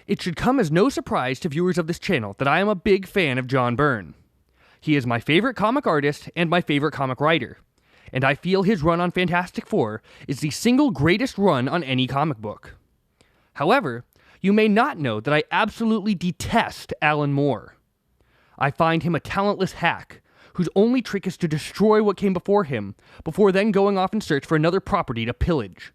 It should come as no surprise to viewers of this channel that I am a big fan of John Byrne. He is my favorite comic artist and my favorite comic writer, and I feel his run on Fantastic Four is the single greatest run on any comic book. However, you may not know that I absolutely detest Alan Moore. I find him a talentless hack, whose only trick is to destroy what came before him, before then going off in search for another property to pillage.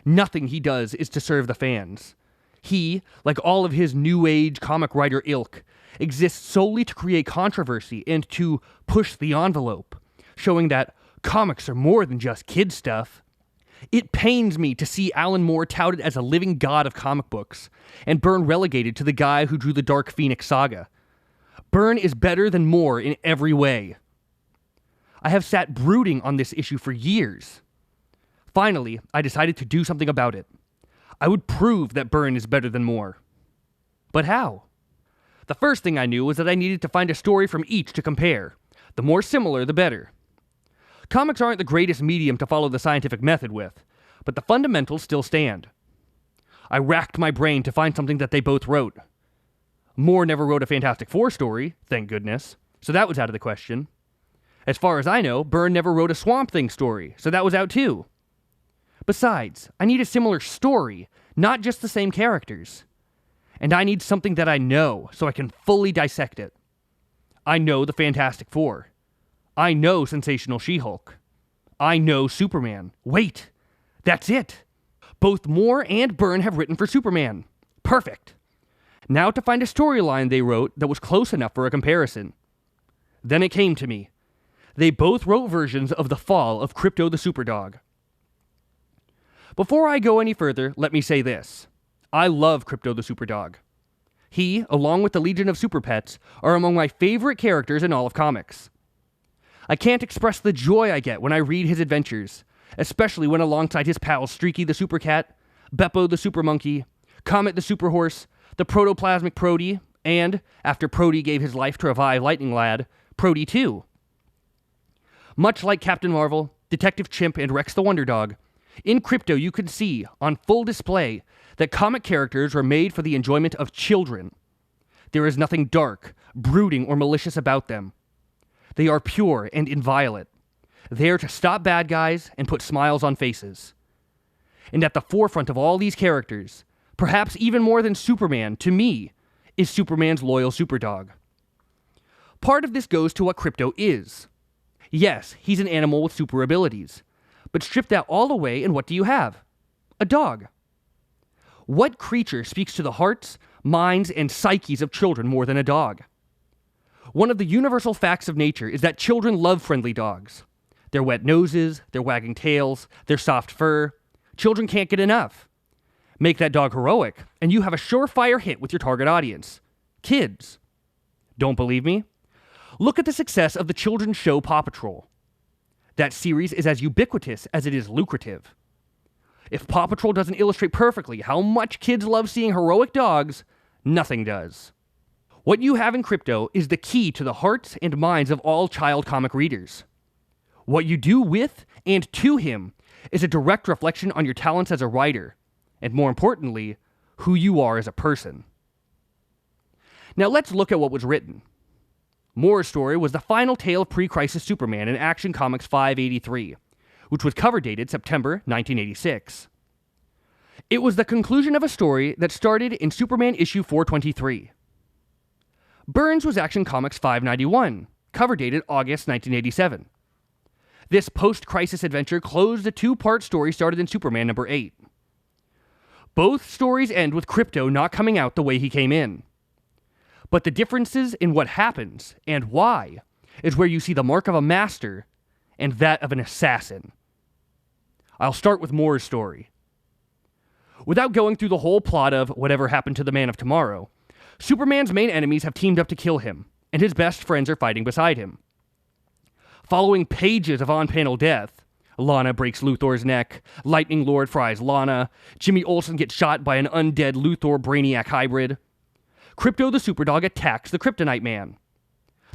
Nothing he does is to serve the fans. He, like all of his new age comic writer ilk, exists solely to create controversy and to push the envelope, showing that comics are more than just kid stuff. It pains me to see Alan Moore touted as a living god of comic books, and Byrne relegated to the guy who drew the Dark Phoenix saga. Byrne is better than Moore in every way. I have sat brooding on this issue for years. Finally, I decided to do something about it. I would prove that Byrne is better than Moore. But how? The first thing I knew was that I needed to find a story from each to compare. The more similar, the better. Comics aren't the greatest medium to follow the scientific method with, but the fundamentals still stand. I racked my brain to find something that they both wrote. Moore never wrote a Fantastic Four story, thank goodness, so that was out of the question. As far as I know, Byrne never wrote a Swamp Thing story, so that was out too. Besides, I need a similar story, not just the same characters. And I need something that I know, so I can fully dissect it. I know the Fantastic Four. I know Sensational She-Hulk. I know Superman. Wait, that's it. Both Moore and Byrne have written for Superman. Perfect. Now to find a storyline they wrote that was close enough for a comparison. Then it came to me. They both wrote versions of The Fall of Krypto the Superdog. Before I go any further, let me say this. I love Krypto the Superdog. He, along with the Legion of Super Pets, are among my favorite characters in all of comics. I can't express the joy I get when I read his adventures, especially when alongside his pals Streaky the Super Cat, Beppo the Super Monkey, Comet the Super Horse, the Protoplasmic Prody, and, after Prody gave his life to revive Lightning Lad, Prody 2. Much like Captain Marvel, Detective Chimp, and Rex the Wonder Dog, in Krypto you can see, on full display, that comic characters were made for the enjoyment of children. There is nothing dark, brooding, or malicious about them. They are pure and inviolate, there to stop bad guys and put smiles on faces. And at the forefront of all these characters, perhaps even more than Superman, to me, is Superman's loyal Superdog. Part of this goes to what Krypto is. Yes, he's an animal with super abilities, but strip that all away and what do you have? A dog. What creature speaks to the hearts, minds, and psyches of children more than a dog? One of the universal facts of nature is that children love friendly dogs. Their wet noses, their wagging tails, their soft fur. Children can't get enough. Make that dog heroic, and you have a surefire hit with your target audience. Kids. Don't believe me? Look at the success of the children's show Paw Patrol. That series is as ubiquitous as it is lucrative. If Paw Patrol doesn't illustrate perfectly how much kids love seeing heroic dogs, nothing does. What you have in Krypto is the key to the hearts and minds of all child comic readers. What you do with and to him is a direct reflection on your talents as a writer, and more importantly, who you are as a person. Now let's look at what was written. Moore's story was the final tale of pre-crisis Superman in Action Comics 583, which was cover dated September 1986. It was the conclusion of a story that started in Superman issue 423. Byrne's was Action Comics 591, cover dated August 1987. This post-crisis adventure closed the two-part story started in Superman number 8. Both stories end with Krypto not coming out the way he came in. But the differences in what happens and why is where you see the mark of a master and that of an assassin. I'll start with Moore's story. Without going through the whole plot of whatever happened to the Man of Tomorrow, Superman's main enemies have teamed up to kill him, and his best friends are fighting beside him. Following pages of on-panel death, Lana breaks Luthor's neck, Lightning Lord fries Lana, Jimmy Olsen gets shot by an undead Luthor Brainiac hybrid, Krypto the Superdog attacks the Kryptonite Man.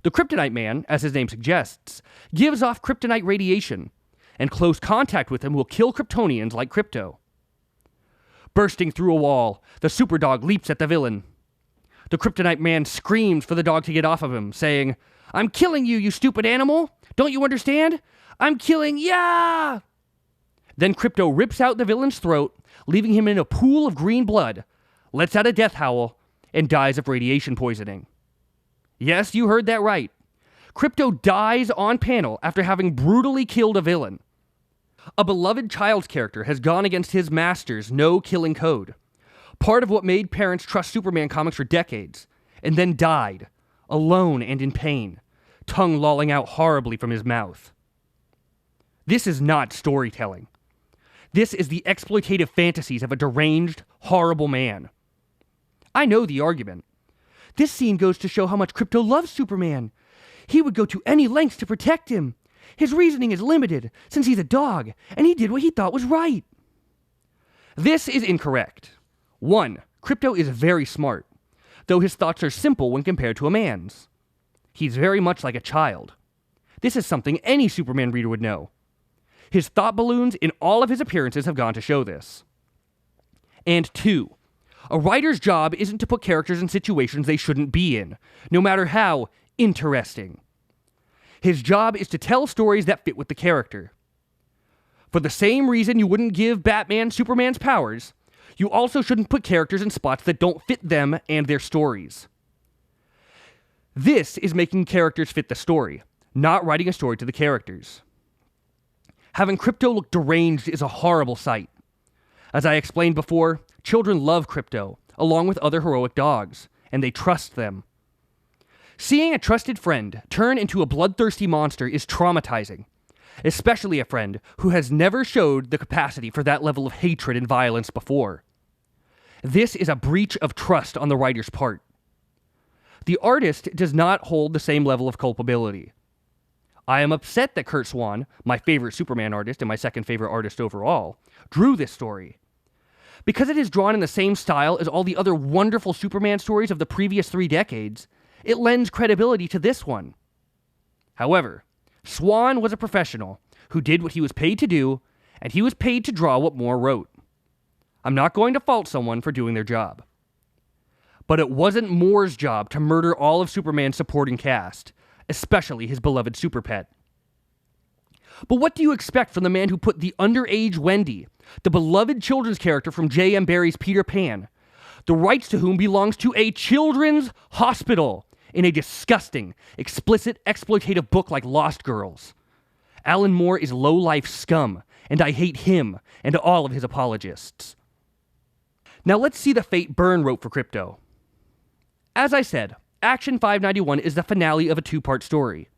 The Kryptonite Man, as his name suggests, gives off kryptonite radiation, and close contact with him will kill Kryptonians like Krypto. Bursting through a wall, the Superdog leaps at the villain. The Kryptonite man screams for the dog to get off of him, saying, "I'm killing you, you stupid animal! Don't you understand? I'm killing ya!" Then Krypto rips out the villain's throat, leaving him in a pool of green blood, lets out a death howl, and dies of radiation poisoning. Yes, you heard that right. Krypto dies on panel after having brutally killed a villain. A beloved child's character has gone against his master's no-killing code, part of what made parents trust Superman comics for decades, and then died, alone and in pain, tongue lolling out horribly from his mouth. This is not storytelling. This is the exploitative fantasies of a deranged, horrible man. I know the argument. This scene goes to show how much Krypto loves Superman. He would go to any lengths to protect him. His reasoning is limited, since he's a dog, and he did what he thought was right. This is incorrect. 1. Krypto is very smart, though his thoughts are simple when compared to a man's. He's very much like a child. This is something any Superman reader would know. His thought balloons in all of his appearances have gone to show this. And 2. A writer's job isn't to put characters in situations they shouldn't be in, no matter how interesting. His job is to tell stories that fit with the character. For the same reason you wouldn't give Batman Superman's powers, you also shouldn't put characters in spots that don't fit them and their stories. This is making characters fit the story, not writing a story to the characters. Having Krypto look deranged is a horrible sight. As I explained before, children love Krypto, along with other heroic dogs, and they trust them. Seeing a trusted friend turn into a bloodthirsty monster is traumatizing, especially a friend who has never showed the capacity for that level of hatred and violence before. This is a breach of trust on the writer's part. The artist does not hold the same level of culpability. I am upset that Curt Swan, my favorite Superman artist and my second favorite artist overall, drew this story. Because it is drawn in the same style as all the other wonderful Superman stories of the previous 3 decades, it lends credibility to this one. However, Swan was a professional who did what he was paid to do, and he was paid to draw what Moore wrote. I'm not going to fault someone for doing their job. But it wasn't Moore's job to murder all of Superman's supporting cast, especially his beloved Super Pet. But what do you expect from the man who put the underage Wendy, the beloved children's character from J.M. Barrie's Peter Pan, the rights to whom belongs to a children's hospital, in a disgusting, explicit, exploitative book like Lost Girls? Alan Moore is low-life scum, and I hate him and all of his apologists. Now let's see the fate Byrne wrote for Krypto. As I said, Action 591 is the finale of a 2-part story.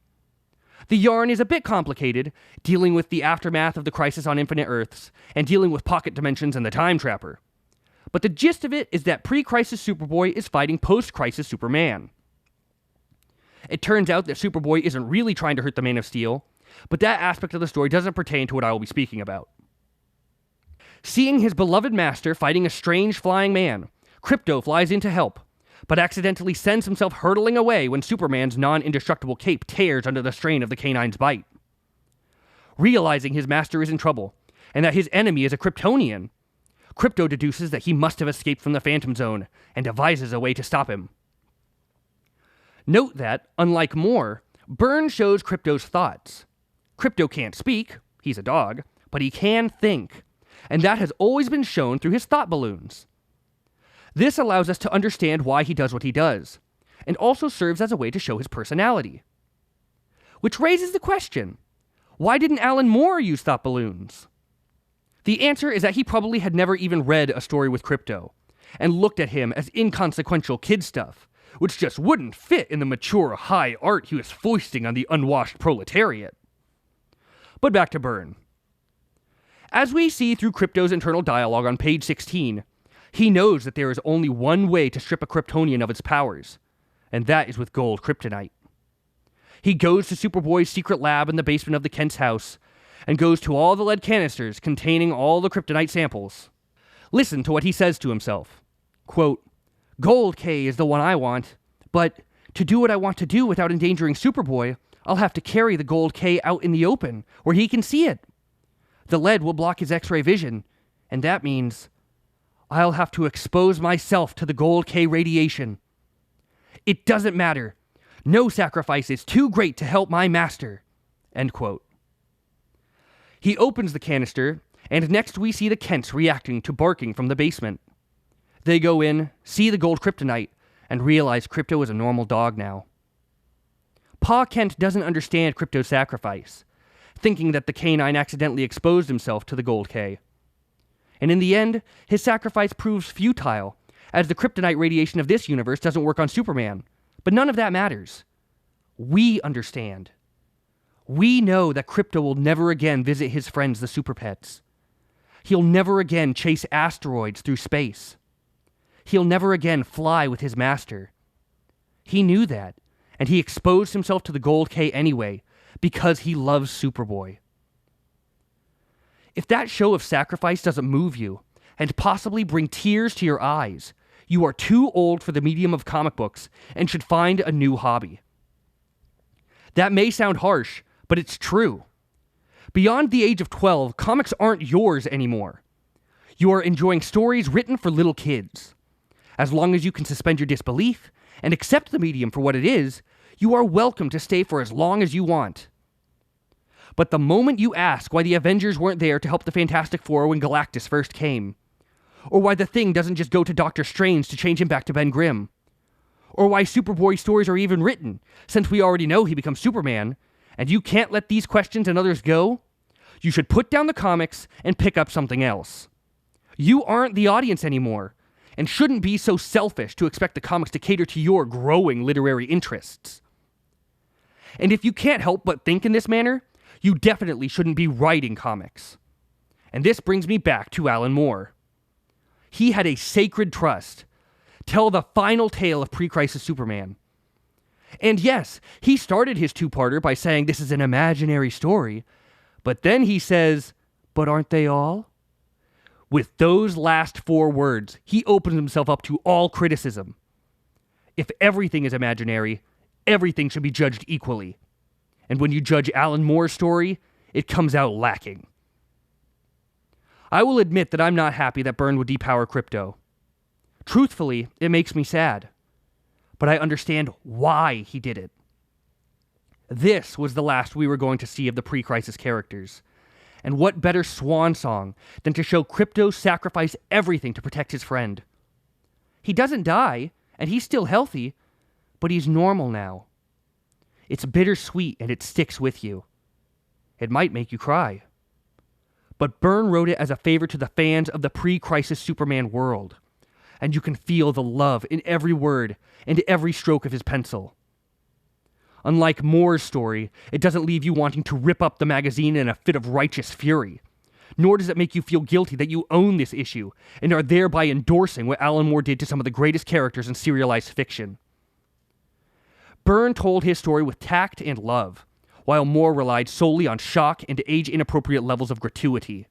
The yarn is a bit complicated, dealing with the aftermath of the Crisis on Infinite Earths, and dealing with pocket dimensions and the Time Trapper. But the gist of it is that pre-Crisis Superboy is fighting post-Crisis Superman. It turns out that Superboy isn't really trying to hurt the Man of Steel, but that aspect of the story doesn't pertain to what I will be speaking about. Seeing his beloved master fighting a strange flying man, Krypto flies in to help, but accidentally sends himself hurtling away when Superman's non-indestructible cape tears under the strain of the canine's bite. Realizing his master is in trouble, and that his enemy is a Kryptonian, Krypto deduces that he must have escaped from the Phantom Zone, and devises a way to stop him. Note that, unlike Moore, Byrne shows Krypto's thoughts. Krypto can't speak, he's a dog, but he can think, and that has always been shown through his thought balloons. This allows us to understand why he does what he does, and also serves as a way to show his personality. Which raises the question, why didn't Alan Moore use thought balloons? The answer is that he probably had never even read a story with Krypto, and looked at him as inconsequential kid stuff, which just wouldn't fit in the mature, high art he was foisting on the unwashed proletariat. But back to Byrne. As we see through Krypto's internal dialogue on page 16, he knows that there is only one way to strip a Kryptonian of its powers, and that is with gold kryptonite. He goes to Superboy's secret lab in the basement of the Kent's house, and goes to all the lead canisters containing all the kryptonite samples. Listen to what he says to himself. Quote, "Gold K is the one I want, but to do what I want to do without endangering Superboy, I'll have to carry the gold K out in the open, where he can see it. The lead will block his X-ray vision, and that means I'll have to expose myself to the Gold K radiation. It doesn't matter. No sacrifice is too great to help my master." End quote. He opens the canister, and next we see the Kents reacting to barking from the basement. They go in, see the gold kryptonite, and realize Krypto is a normal dog now. Pa Kent doesn't understand Krypto's sacrifice, thinking that the canine accidentally exposed himself to the Gold K. And in the end, his sacrifice proves futile, as the kryptonite radiation of this universe doesn't work on Superman. But none of that matters. We understand. We know that Krypto will never again visit his friends, the Super Pets. He'll never again chase asteroids through space. He'll never again fly with his master. He knew that, and he exposed himself to the Gold K anyway, because he loves Superboy. If that show of sacrifice doesn't move you, and possibly bring tears to your eyes, you are too old for the medium of comic books and should find a new hobby. That may sound harsh, but it's true. Beyond the age of 12, comics aren't yours anymore. You are enjoying stories written for little kids. As long as you can suspend your disbelief and accept the medium for what it is, you are welcome to stay for as long as you want. But the moment you ask why the Avengers weren't there to help the Fantastic Four when Galactus first came, or why the Thing doesn't just go to Doctor Strange to change him back to Ben Grimm, or why Superboy stories are even written, since we already know he becomes Superman, and you can't let these questions and others go, you should put down the comics and pick up something else. You aren't the audience anymore, and shouldn't be so selfish to expect the comics to cater to your growing literary interests. And if you can't help but think in this manner, you definitely shouldn't be writing comics. And this brings me back to Alan Moore. He had a sacred trust. Tell the final tale of pre-crisis Superman. And yes, he started his two-parter by saying this is an imaginary story, but then he says, "But aren't they all?" With those last 4 words, he opens himself up to all criticism. If everything is imaginary, everything should be judged equally. And when you judge Alan Moore's story, it comes out lacking. I will admit that I'm not happy that Byrne would depower Krypto. Truthfully, it makes me sad. But I understand why he did it. This was the last we were going to see of the pre-crisis characters. And what better swan song than to show Krypto sacrifice everything to protect his friend. He doesn't die, and he's still healthy, but he's normal now. It's bittersweet and it sticks with you. It might make you cry. But Byrne wrote it as a favor to the fans of the pre-crisis Superman world. And you can feel the love in every word and every stroke of his pencil. Unlike Moore's story, it doesn't leave you wanting to rip up the magazine in a fit of righteous fury. Nor does it make you feel guilty that you own this issue and are thereby endorsing what Alan Moore did to some of the greatest characters in serialized fiction. Byrne told his story with tact and love, while Moore relied solely on shock and age-inappropriate levels of gratuity.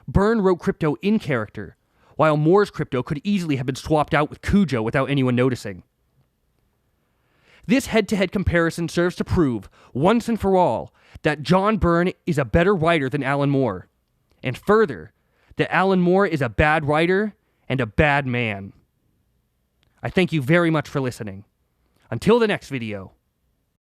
Byrne wrote Krypto in character, while Moore's Krypto could easily have been swapped out with Cujo without anyone noticing. This head-to-head comparison serves to prove, once and for all, that John Byrne is a better writer than Alan Moore, and further, that Alan Moore is a bad writer and a bad man. I thank you very much for listening. Until the next video.